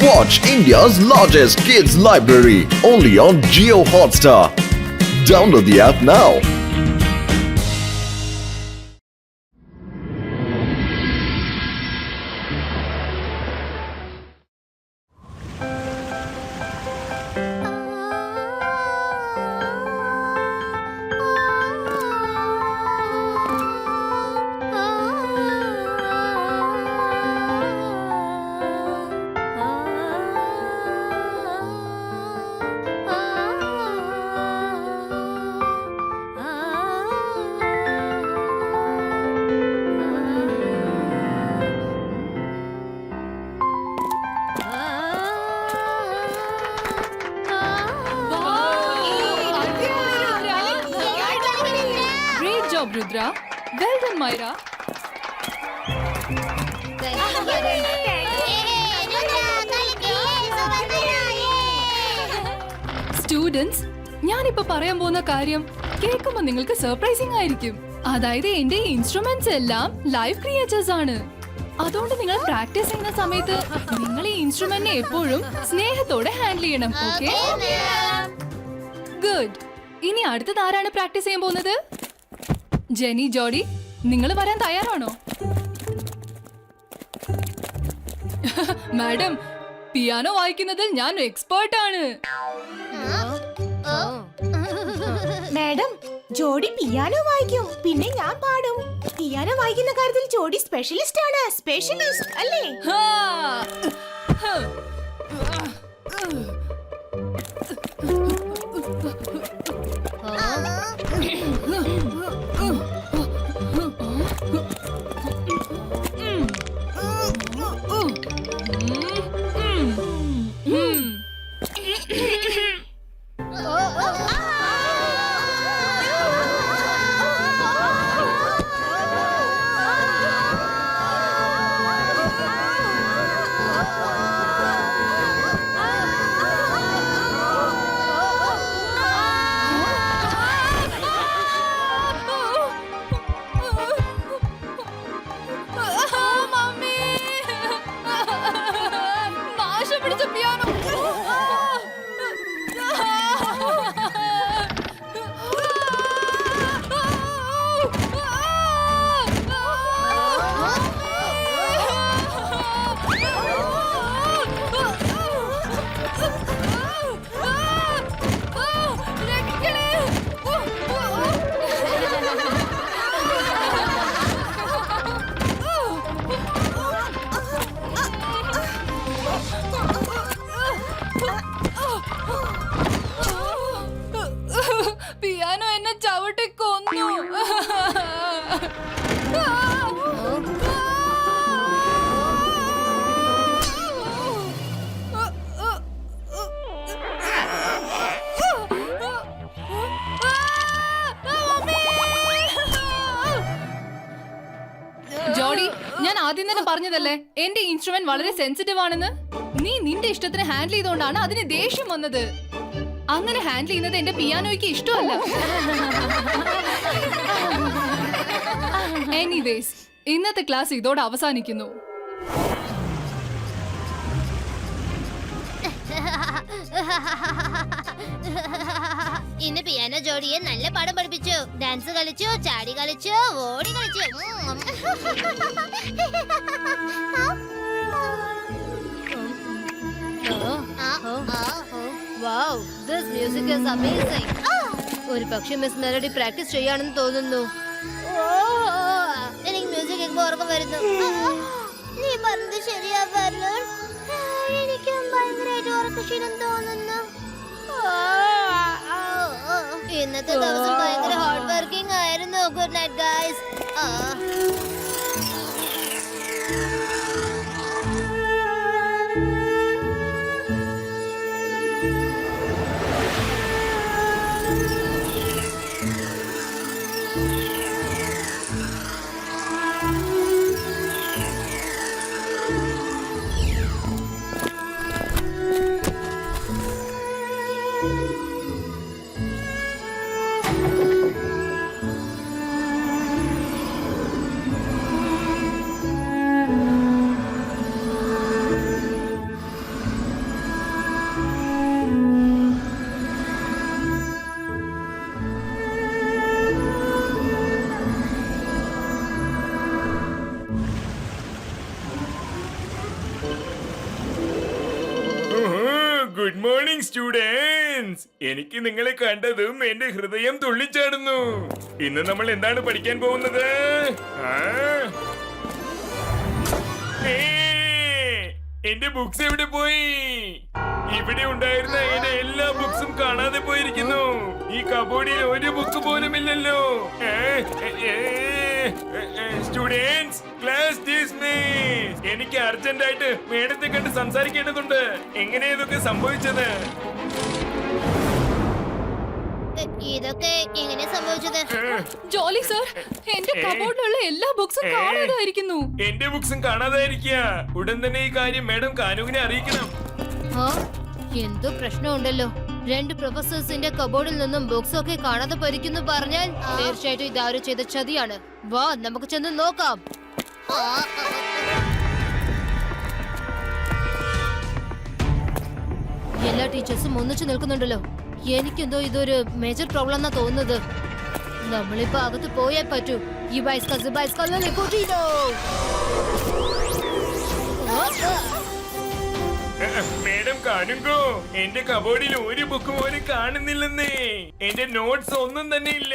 Watch India's largest kids library only on Jio Hotstar. Download the app now. Rudra. Well done, Myra. Students, ഞാനിപ്പോ പറയാൻ പോകുന്ന കാര്യം കേൾക്കുമ്പോൾ നിങ്ങൾക്ക് സർപ്രൈസിംഗ് ആയിരിക്കും. അതായത് എന്റെ ഇൻസ്ട്രുമെന്റ്സ് എല്ലാം ലൈവ് ക്രിയേച്ചേഴ്സ് ആണ്. അതുകൊണ്ട് നിങ്ങൾ പ്രാക്ടീസ് ചെയ്യുന്ന സമയത്ത് നിങ്ങൾ ഈ ഇൻസ്ട്രുമെന്റിനെ എപ്പോഴും സ്നേഹത്തോടെ ഹാൻഡിൽ ചെയ്യണം. ഓക്കേ? ഗുഡ്. ഇനി അടുത്തത് ആരാണ് പ്രാക്ടീസ് ചെയ്യാൻ പോകുന്നത്? ജെനി, ജോഡി, നിങ്ങൾ വരാൻ തയ്യാറാണോ? മാഡം, പിയാനോ വായിക്കുന്നതിൽ ഞാൻ എക്സ്പേർട്ട് ആണ്. മാഡം, ജോഡി പിയാനോ വായിക്കും, പിന്നെ ഞാൻ പാടും. പിയാനോ വായിക്കുന്ന കാര്യത്തിൽ ജോഡി സ്പെഷ്യലിസ്റ്റ് ആണ്. സ്പെഷ്യലിസ്റ്റ് അല്ലേ? പിയാനോ എന്നെ ചവിട്ടി കൊന്നു. ജോഡി, ഞാൻ ആദ്യം തന്നെ പറഞ്ഞതല്ലേ എന്റെ ഇൻസ്ട്രുമെന്റ് വളരെ സെൻസിറ്റീവ് ആണെന്ന്. നീ നിന്റെ ഇഷ്ടത്തിന് ഹാൻഡിൽ ചെയ്തോണ്ടാണ് അതിന് ദേഷ്യം വന്നത്. അങ്ങനെ ഹാൻഡിൽ ചെയ്യുന്നത് എന്റെ പിയാനോയ്ക്ക് ഇഷ്ടമല്ല. എനിവേസ്, ഇന്നത്തെ ക്ലാസ് ഇതോടെ അവസാനിക്കുന്നു. ഇന്ന് പിയാനോ ജോഡിയെ നല്ല പാഠം പഠിപ്പിച്ചു. ഡാൻസ് കളിച്ചു, ചാടി കളിച്ചു, ഓടി കളിച്ചു. Wow, this music is amazing. ഒരു പക്ഷേ മിസ് മെലഡി പ്രാക്ടീസ് ചെയ്യാണെന്ന് തോന്നുന്നു. എനിക്ക് മ്യൂസിക് കേൾക്കുമ്പോൾ ഉറക്കം വരുന്നു. നീ പറഞ്ഞത് ശരിയാ ബർലോൺ. എനിക്ക് ഭയങ്കരമായിട്ട് ഉറക്കക്ഷീണം തോന്നുന്നു. ഇന്നത്തെ ദിവസം ഭയങ്കര ഹാർഡ് വർക്കിംഗ് ആയിരുന്നു. Good night guys. Good morning students. എനിക്ക് നിങ്ങളെ കണ്ടതും എന്റെ ഹൃദയം തുള്ളിച്ചാടുന്നു. ഇന്ന് നമ്മൾ എന്താണ് പഠിക്കാൻ പോകുന്നത്? എന്റെ ബുക്സ് എവിടെ പോയി? ഇവിടെ ഉണ്ടായിരുന്ന എന്റെ എല്ലാ ബുക്സും കാണാതെ പോയിരിക്കുന്നു. ഈ കബോർഡിൽ ഒരു ബുക്ക് പോലും ഇല്ലല്ലോ. Students, class dismiss. എനിക്ക് അർജന്റ് ആയിട്ട് മേഡത്തെ കണ്ട് സംസാരിക്കേണ്ടതുണ്ട്. എങ്ങനെ ഇതൊക്കെ സംഭവിച്ചത്? ഇതൊക്കെ എങ്ങനെ സംഭവിച്ചത്? ജോലി സർ, എന്റെ കബോർഡിലുള്ള എല്ലാ ബുക്സും കാണാതായിരിക്കുന്നു. എന്റെ ബുക്സും കാണാതായിരിക്കുക. ഉടൻ തന്നെ ഈ കാര്യം മേഡം കാനുവിനെ അറിയിക്കണം. എന്തോ പ്രശ്നമുണ്ടല്ലോ. 2 പ്രൊഫസേഴ്സിന്റെ കബോർഡിൽ നിന്നും ബുക്സ് ഒക്കെ കാണാതെ പോയിരിക്കുന്നു പറഞ്ഞാൽ തീർച്ചയായിട്ടും ഇതാരും ചെയ്ത ചതിയാണ്. വാ, നമുക്ക് ചെന്ന് നോക്കാം. എല്ലാ ടീച്ചേഴ്സും ഒന്നിച്ചു നിൽക്കുന്നുണ്ടല്ലോ. എനിക്കെന്തോ ഇതൊരു മേജർ പ്രോബ്ലം എന്നാ തോന്നുന്നത്. നമ്മളിപ്പോ അകത്ത് പോയേ പറ്റൂ. ഈ മേഡം കാണുങ്കോ, എന്റെ കബോർഡിൽ ഒരു ബുക്ക് പോലും കാണുന്നില്ലെന്നേ. എന്റെ നോട്ട്സ് ഒന്നും തന്നെ ഇല്ല.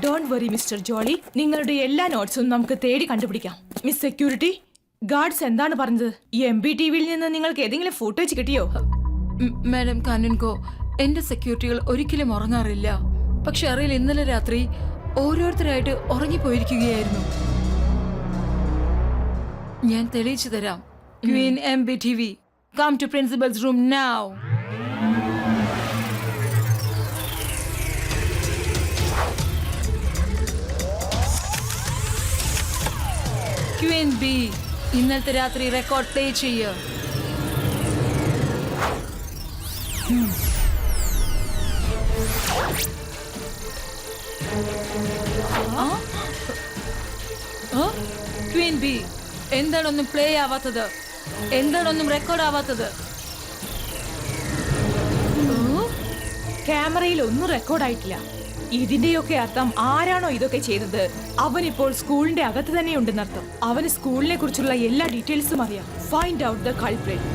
ഡോണ്ട് വറി മിസ്റ്റർ ജോളി, നിങ്ങളുടെ എല്ലാ നോട്ട്സും നമുക്ക് തേടി കണ്ടുപിടിക്കാം. മിസ് സെക്യൂരിറ്റി ഗാർഡ്സ് എന്താണ് പറഞ്ഞത്? ഈ MBTVയിൽ നിന്ന് നിങ്ങൾക്ക് ഏതെങ്കിലും ഫുട്ടേജ് കിട്ടിയോ? മാഡം കാനുൻകോ, എന്റെ സെക്യൂരിറ്റികൾ ഒരിക്കലും ഉറങ്ങാറില്ല. പക്ഷെ അറിയില്ല, ഇന്നലെ രാത്രി ഓരോരുത്തരായിട്ട് ഉറങ്ങിപ്പോയിരിക്കുകയായിരുന്നു. ഞാൻ തെളിയിച്ചു തരാം. Queen MBTV, come to principal's room now. Queen B, ഇന്നലത്തെ രാത്രി റെക്കോർഡ് പ്ലേ ചെയ്യുക. ക്വീൻ ബി, എന്താണൊന്നും പ്ലേ ആവാത്തത്? എന്താണൊന്നും റെക്കോർഡ് ആവാത്തത്? ക്യാമറയിൽ ഒന്നും റെക്കോർഡായിട്ടില്ല. ഇതിന്റെയൊക്കെ അർത്ഥം ആരാണോ ഇതൊക്കെ ചെയ്തത് അവനിപ്പോൾ സ്കൂളിന്റെ അകത്ത് തന്നെ ഉണ്ടെന്നർത്ഥം. അവന് സ്കൂളിനെ കുറിച്ചുള്ള എല്ലാ ഡീറ്റെയിൽസും അറിയാം. Find out the culprit.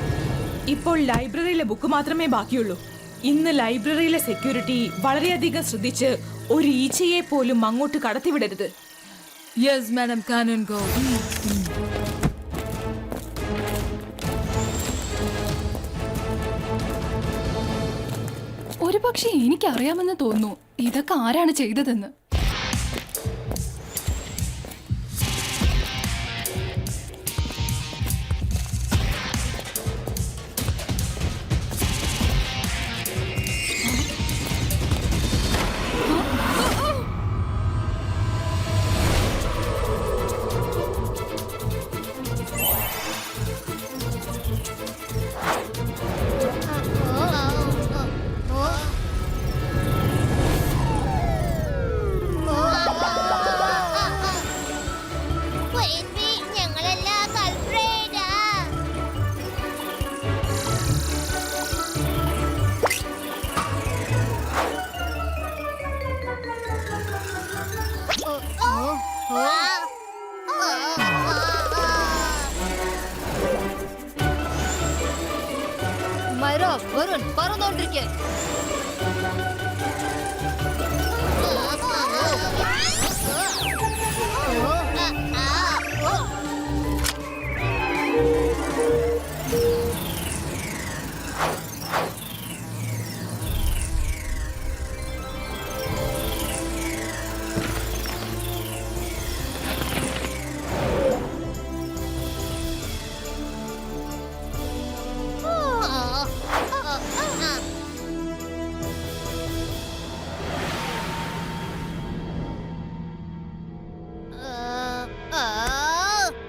ഇപ്പോൾ ലൈബ്രറിയിലെ ബുക്ക് മാത്രമേ ബാക്കിയുള്ളൂ. ഇന്ന് ലൈബ്രറിയിലെ സെക്യൂരിറ്റി വളരെയധികം ശ്രദ്ധിച്ച് ഒരു ഈച്ചയെ പോലും അങ്ങോട്ട് കടത്തിവിടരുത്. Yes madam കാനുൻകോ. ഒരു പക്ഷേ എനിക്കറിയാമെന്ന് തോന്നുന്നു ഇതൊക്കെ ആരാണ് ചെയ്തതെന്ന്. മൈറ, വരുൺ, പറന്നോണ്ടിരിക്കെ.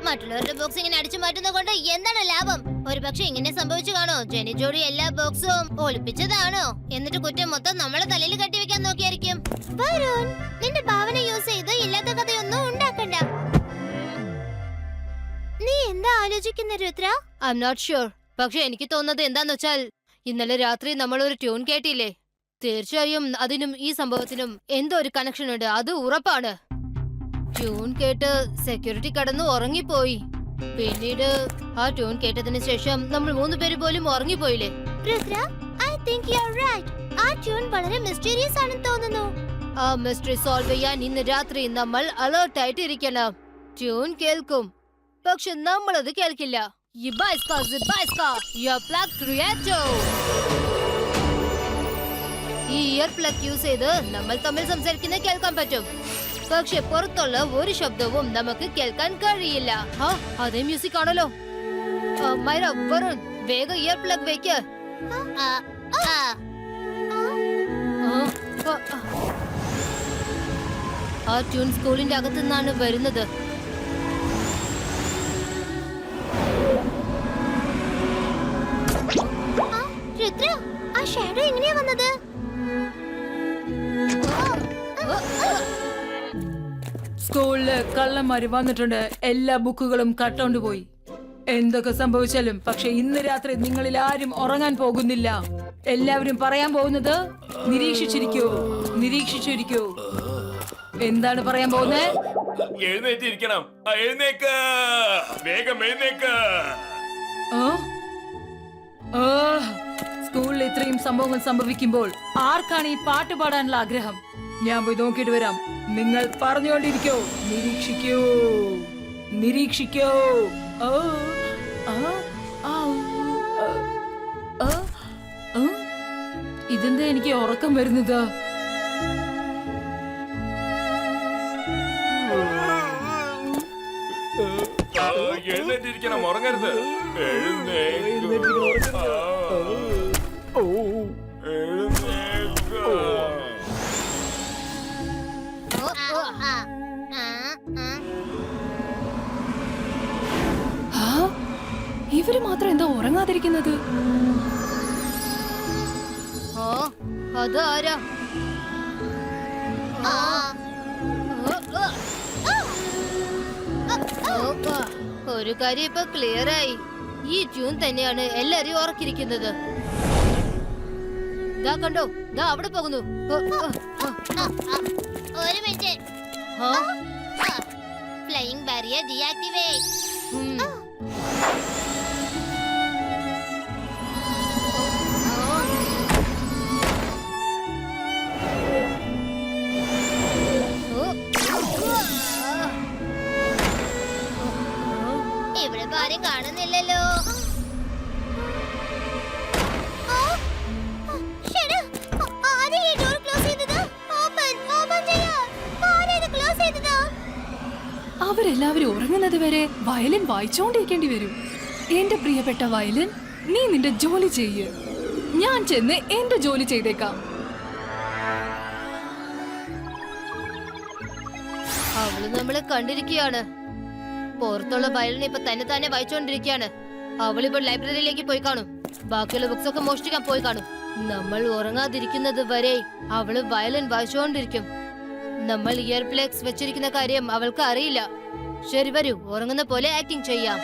മറ്റുള്ളവരുടെ ബോക്സ് ഇങ്ങനെ അടിച്ചു മാറ്റുന്നത് കൊണ്ട് എന്താണ് ലാഭം? ഒരു പക്ഷെ ഇങ്ങനെ സംഭവിച്ചു കാണോ? ജെനി ജോഡി എല്ലാ ബോക്സും ഒളിപ്പിച്ചതാണോ? എന്നിട്ട് കുറ്റം മൊത്തം നമ്മളെ തലയിൽ കെട്ടിവെക്കാൻ നോക്കിയായിരിക്കും. വരുൺ, നിന്റെ ഭാവന യൂസ് ചെയ്ത് ഇല്ലാത്ത കഥയൊന്നും ഉണ്ടാക്കണ്ട. നീ എന്താ ആലോചിക്കുന്ന Rudra? I am not sure. പക്ഷെ എനിക്ക് തോന്നുന്നത് എന്താന്ന് വെച്ചാൽ ഇന്നലെ രാത്രി നമ്മൾ ഒരു ട്യൂൺ കേട്ടില്ലേ? തീർച്ചയായും അതിനും ഈ സംഭവത്തിനും എന്തോ ഒരു കണക്ഷൻ ഉണ്ട്, അത് ഉറപ്പാണ്. ട്യൂൺ കേട്ട് സെക്യൂരിറ്റി കടന്നു ഉറങ്ങിപ്പോയി. പിന്നീട് ആ ട്യൂൺ കേട്ടതിന് ശേഷം നമ്മൾ 3 പേര് പോലും ഉറങ്ങിപ്പോയില്ലേ? Rudra, I think you're right. ആ ട്യൂൺ വളരെ മിസ്റ്റീരിയസ് ആണെന്ന് തോന്നുന്നു. ആ മിസ്റ്ററി സോൾവ് ചെയ്യാൻ ഇന്ന് രാത്രി നമ്മൾ അലേർട്ട് ആയിട്ട് ഇരിക്കണം. ട്യൂൺ കേൾക്കും, പക്ഷെ നമ്മൾ അത് കേൾക്കില്ല. ഈ ഇയർ പ്ലഗ് യൂസ് ചെയ്ത് നമ്മൾ തമ്മിൽ സംസാരിക്കുന്നത് കേൾക്കാൻ പറ്റും, പക്ഷെ പുറത്തുള്ള ഒരു ശബ്ദവും നമുക്ക് കേൾക്കാൻ കഴിയില്ല. അതേ മ്യൂസിക് ആണല്ലോ. മൈര, വരുൺ, വേഗം ഇയർ പ്ലഗ് വെക്ക്. ആ ട്യൂൺ സ്കൂളിന്റെ അകത്തു നിന്നാണ് വരുന്നത്. രുദ്ര, ആ ഷാഡോ എങ്ങനെയാ വന്നത്? സ്കൂളില് കള്ളന്മാര് വന്നിട്ടുണ്ട്. എല്ലാ ബുക്കുകളും കട്ടോണ്ട് പോയി. എന്തൊക്കെ സംഭവിച്ചാലും പക്ഷെ ഇന്ന് രാത്രി നിങ്ങളിൽ ആരും ഉറങ്ങാൻ പോകുന്നില്ല. എല്ലാവരും പറയാൻ പോകുന്നത് നിരീക്ഷിച്ചിരിക്കൂ, നിരീക്ഷിച്ചിരിക്കൂ. എന്താണ് പറയാൻ പോകുന്നത്? എഴുന്നേറ്റിരിക്കണം. എഴുന്നേക്ക്, വേഗം എഴുന്നേക്ക്. സ്കൂളിൽ ഇത്രയും സംഭവങ്ങൾ സംഭവിക്കുമ്പോൾ ആർക്കാണ് ഈ പാട്ട് പാടാനുള്ള ആഗ്രഹം? ഞാൻ പോയി നോക്കിയിട്ട് വരാം. നിങ്ങൾ പറഞ്ഞുകൊണ്ടിരിക്കോ, നിരീക്ഷിക്കൂ, നിരീക്ഷിക്കൂ. ഇതെന്താ എനിക്ക് ഉറക്കം വരുന്നത്? എഴുന്നേറ്റിരിക്കണം, ഉറങ്ങരുത്. എഴുന്നേക്ക്. ഇവര് മാത്രം എന്താ ഉറങ്ങാതിരിക്കുന്നത്? അതാരാ? ഒരു കാര്യം ഇപ്പൊ ക്ലിയർ ആയി. ഈ ട്യൂൺ തന്നെയാണ് എല്ലാരെയും ഉറക്കിരിക്കുന്നത്. ദാ കണ്ടോ, ദാ അവിടെ പോകുന്നു. ഒരു മിനിറ്റ്. Flying barrier deactivate. ഇവിടെ ആരും കാണുന്നില്ലല്ലോ. അവരെല്ലാവരും ഉറങ്ങുന്നത് വരെ വയലിൻ വായിച്ചോണ്ടിരിക്കേണ്ടി വരും. എന്റെ പ്രിയപ്പെട്ട വയലിൻ, നീ നിന്റെ ജോലി ചെയ്യ്. ഞാൻ ചെന്ന് എന്റെ ജോലി ചെയ്തേക്കാം. അവള് നമ്മളെ കണ്ടിരിക്കുകയാണ്. പുറത്തുള്ള വയലിനെ ഇപ്പൊ തന്നെ വായിച്ചോണ്ടിരിക്കുകയാണ്. അവളിപ്പോ ലൈബ്രറിയിലേക്ക് പോയി കാണും. ബാക്കിയുള്ള ബുക്സ് ഒക്കെ മോഷ്ടിക്കാൻ പോയി കാണും. നമ്മൾ ഉറങ്ങാതിരിക്കുന്നത് വരെ അവള് വയലിൻ വായിച്ചോണ്ടിരിക്കും. നമ്മൾ ഇയർ പ്ലഗ്സ് വെച്ചിരിക്കുന്ന കാര്യം അവൾക്ക് അറിയില്ല. ശരി, വരൂ, ഉറങ്ങുന്ന പോലെ ആക്ടിങ് ചെയ്യാം.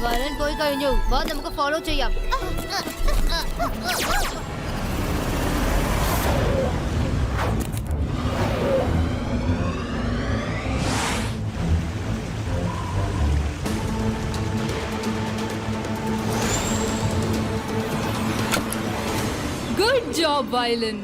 വരൻ പോയി കഴിഞ്ഞു. വാ, നമുക്ക് ഫോളോ ചെയ്യാം. Good job, violin.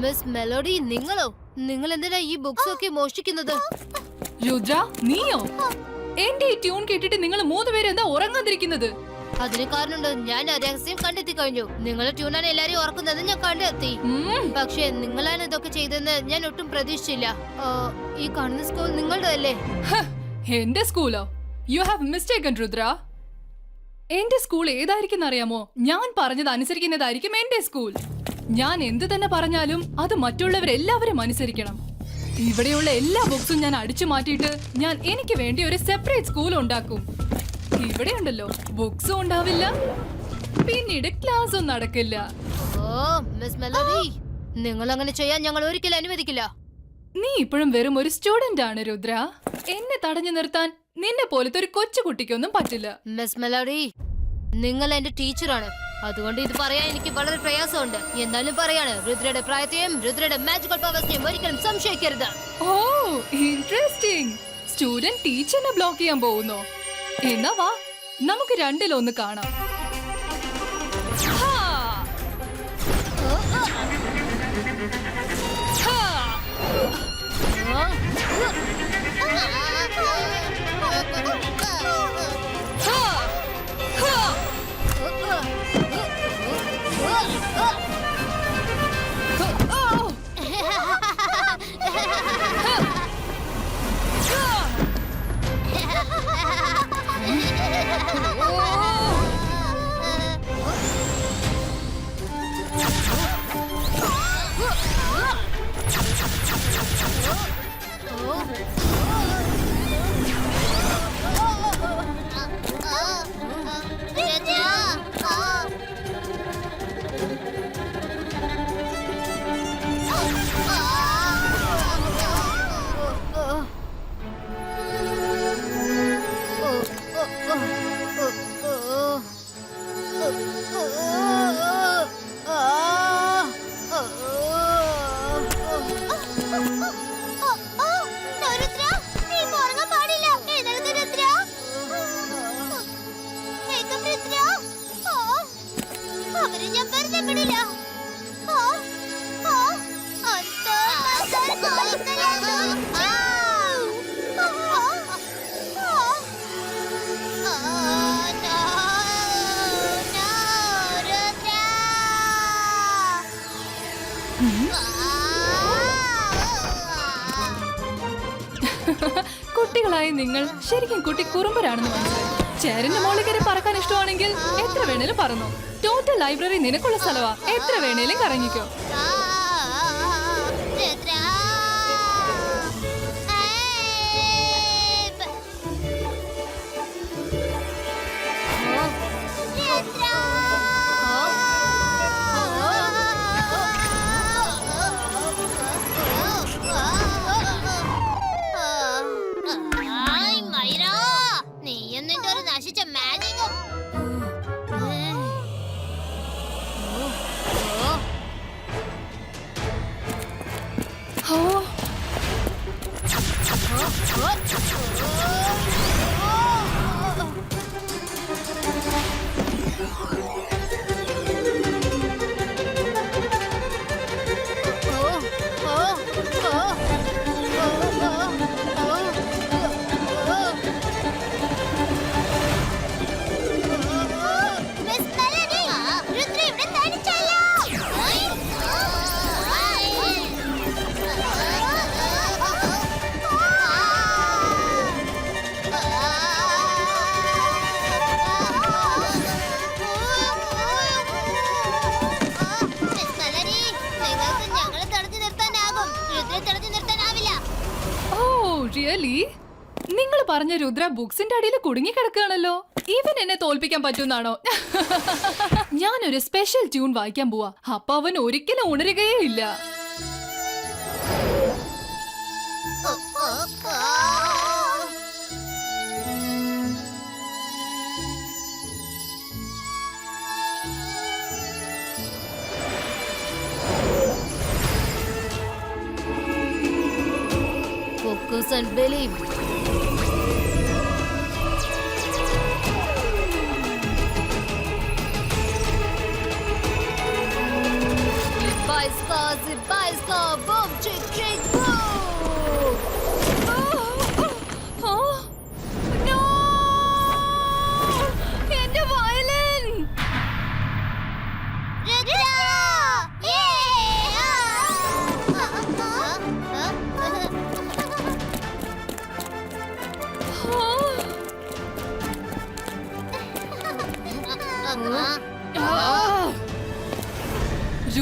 Miss melody, നിങ്ങളോ? നിങ്ങൾ എന്തിനാ ഈ ബുക്സ് ഒക്കെ മോഷ്ടിക്കുന്നത്? രുദ്ര, നീയോ? എന്റെ ഈ ട്യൂൺ കേട്ടിട്ട് നിങ്ങൾ 3 പേര് എന്താ ഉറങ്ങാതിരിക്കുന്നത്? അതിന് കാരണമുണ്ട്. ഞാൻ ആ രഹസ്യം കണ്ടെത്തി കഴിഞ്ഞു. നിങ്ങളെ ട്യൂണാണ് എല്ലാരും ഓർക്കുന്നത് ഞാൻ കണ്ടെത്തി. പക്ഷെ നിങ്ങളാണ് ഇതൊക്കെ ചെയ്തെന്ന് ഞാൻ ഒട്ടും പ്രതീക്ഷിച്ചില്ല. ഈ കാണുന്ന സ്കൂൾ നിങ്ങളുടെ അല്ലേ? എന്റെ സ്കൂളോ? You have mistaken Rudra. എന്റെ സ്കൂൾ ഏതായിരിക്കും അറിയാമോ? ഞാൻ പറഞ്ഞത് അനുസരിക്കുന്നതായിരിക്കും എന്റെ സ്കൂൾ. ഞാൻ എന്ത് തന്നെ പറഞ്ഞാലും അത് മറ്റുള്ളവരെല്ലാവരും അനുസരിക്കണം. ഇവിടെയുള്ള എല്ലാ ബുക്സും ഞാൻ അടിച്ചു മാറ്റിയിട്ട് ഞാൻ എനിക്ക് വേണ്ടി ഒരു സെപ്പറേറ്റ് സ്കൂൾ ഉണ്ടാക്കും. ഇവിടെ ഉണ്ടല്ലോ, ബുക്സും ഉണ്ടാവില്ല, പിന്നീട് ക്ലാസ്സും നടക്കില്ല. ഓ മിസ് മെലോഡി, നിങ്ങൾ അങ്ങനെ ചെയ്യാൻ ഞങ്ങൾ ഒരിക്കലും അനുവദിക്കില്ല. നീ ഇപ്പോഴും വെറും ഒരു സ്റ്റുഡന്റ് ആണ് രുദ്ര. എന്നെ തടഞ്ഞു നിർത്താൻ നിന്നെ പോലത്തെ ഒരു കൊച്ചുകുട്ടിക്കൊന്നും പറ്റില്ല. മിസ് മെലോഡി, നിങ്ങൾ എന്റെ ടീച്ചറാണ്. അതുകൊണ്ട് ഇത് പറയാൻ എനിക്ക് വളരെ പ്രയാസമുണ്ട്. എന്തായാലും പറയാണ്, രുദ്രയുടെ പ്രായത്തെയും രുദ്രയുടെ മാജിക്കൽ പവേഴ്സിനെയും ഒരിക്കലും സംശയിക്കരുത്. ഓ ഇൻട്രസ്റ്റിംഗ്. സ്റ്റുഡന്റ് ടീച്ചറിനെ ബ്ലോക്ക് ചെയ്യാൻ പോകുന്നോ? എന്നാ വാ, നമുക്ക് രണ്ടിലൊന്ന് കാണാം. ഹാ! ഹാ! ഹാ! ഹാ! ഓ! കുട്ടികളായി നിങ്ങൾ ശരിക്കും കുട്ടി കുറുമ്പരാണെന്ന് മനസ്സിലായി. ചേരന്റെ മോളിൽ കയറി പറക്കാൻ ഇഷ്ടമാണെങ്കിൽ എത്ര വേണേലും പറന്നോ. ടോട്ടൽ ലൈബ്രറി നിനക്കുള്ള സ്ഥലവാ, എത്ര വേണേലും കറങ്ങിക്കോ. നിങ്ങൾ പറഞ്ഞ രുദ്ര ബുക്സിന്റെ അടിയിൽ കുടുങ്ങി കിടക്കുകയാണല്ലോ. ഇവൻ എന്നെ തോൽപ്പിക്കാൻ പറ്റുന്നാണോ? ഞാനൊരു സ്പെഷ്യൽ ട്യൂൺ വായിക്കാൻ പോവാ. അപ്പൊ അവൻ ഒരിക്കലും ഉണരുകയേ ഇല്ല. Focus and believe. It buys cars, it buys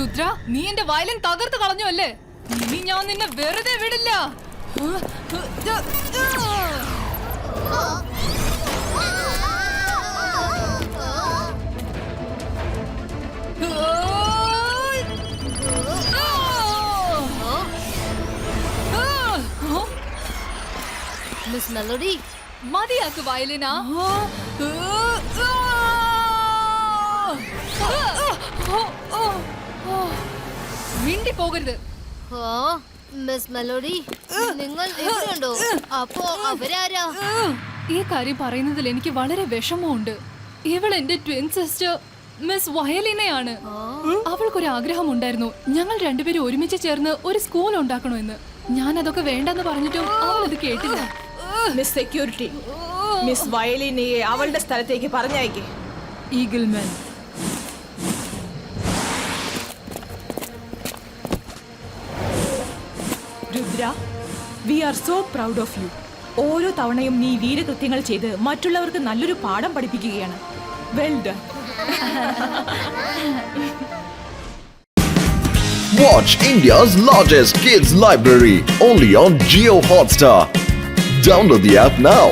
Rudra, നീ എന്റെ വയലിൻ തകർത്ത് കളഞ്ഞു അല്ലേ? ഇനി ഞാൻ നിന്നെ വെറുതെ വിടില്ല. മിസ് മെലഡി, മതിയാക്ക് വയലിനാ. മിണ്ടി പോകരുത്. മിസ് മെലഡി, നിങ്ങൾ എവിടെയുണ്ടോ? അപ്പോ അവരാരാ? ഈ കാര്യം പറയുന്നതിൽ എനിക്ക് വളരെ വിഷമമുണ്ട്. ഇവൾ എന്റെ ട്വിൻ സിസ്റ്റർ മിസ് വയലിനയാണ്. അവൾക്കൊരു ആഗ്രഹം ഉണ്ടായിരുന്നു, ഞങ്ങൾ രണ്ടുപേരും ഒരുമിച്ച് ചേർന്ന് ഒരു സ്കൂൾ ഉണ്ടാക്കണമെന്ന്. ഞാൻ അതൊക്കെ വേണ്ടെന്ന് പറഞ്ഞിട്ടും അവൾ അത് കേട്ടില്ല. മിസ് സെക്യൂരിറ്റി, മിസ് വയലിനെയെ അവളുടെ സ്ഥലത്തേക്ക് പറഞ്ഞയക്കേ. Eagleman, Rudra, we are so proud of you. ഓരോ തവണയും നീ വീരകൃത്യങ്ങൾ ചെയ്ത് മറ്റുള്ളവർക്ക് നല്ലൊരു പാഠം പഠിപ്പിക്കുകയാണ്. Well done. Watch India's largest kids library only on Jio Hotstar. Download the app now.